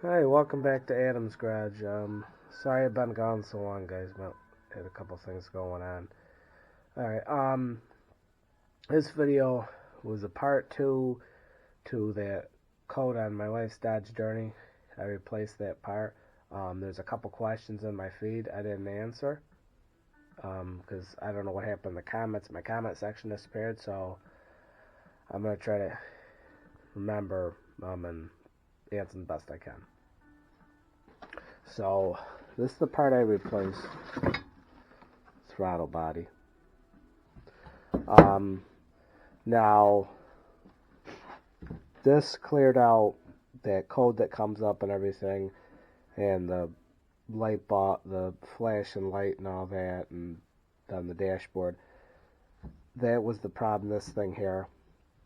Hi, welcome back to Adam's Garage. Sorry I've been gone so long, guys, but had a couple things going on. Alright, this video was a part 2 to that code on my wife's Dodge Journey. I replaced that part. There's a couple questions in my feed I didn't answer, because I don't know what happened in the comments. My comment section disappeared, so I'm going to try to remember and answer the best I can. So, this is the part I replaced. Throttle body. Now, this cleared out that code that comes up and everything, and the light bulb, the flash and light and all that, and on the dashboard. That was the problem, this thing here.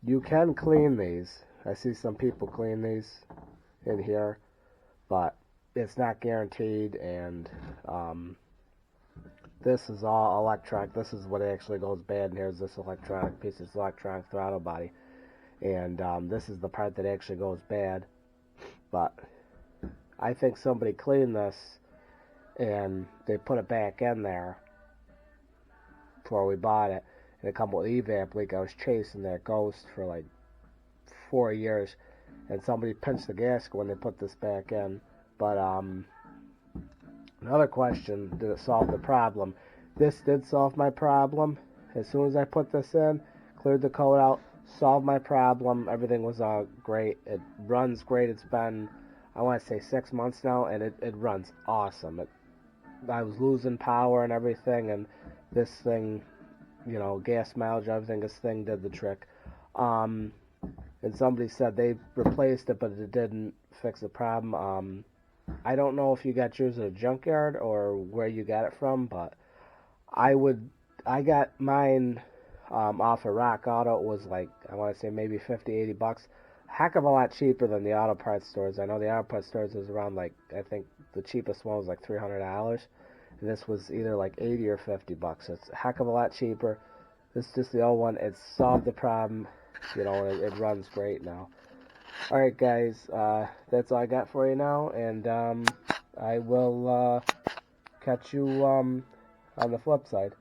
You can clean these. I see some people clean these in here, but it's not guaranteed, and this is all electronic. This is what actually goes bad, and here's this electronic piece. It's electronic throttle body, and this is the part that actually goes bad. But I think somebody cleaned this and they put it back in there before we bought it, and it come with evap leak. I was chasing that ghost for like 4 years, and somebody pinched the gasket when they put this back in. But another question, did it solve the problem? This did solve my problem. As soon as I put this in, cleared the code out, solved my problem. Everything was all great. It runs great. It's been, I want to say, 6 months now, and it runs awesome. I was losing power and everything, and this thing, you know, gas mileage, everything, this thing did the trick. And somebody said they replaced it, but it didn't fix the problem. I don't know if you got yours at a junkyard or where you got it from, but I got mine off of Rock Auto. It was like, I want to say maybe 50, 80 bucks. Heck of a lot cheaper than the auto parts stores. I know the auto parts stores was around, like, I think the cheapest one was like $300. And this was either like 80 or 50 bucks. So it's a heck of a lot cheaper. This is just the old one. It solved the problem, you know, and it runs great now. Alright, guys, that's all I got for you now, and I will catch you on the flip side.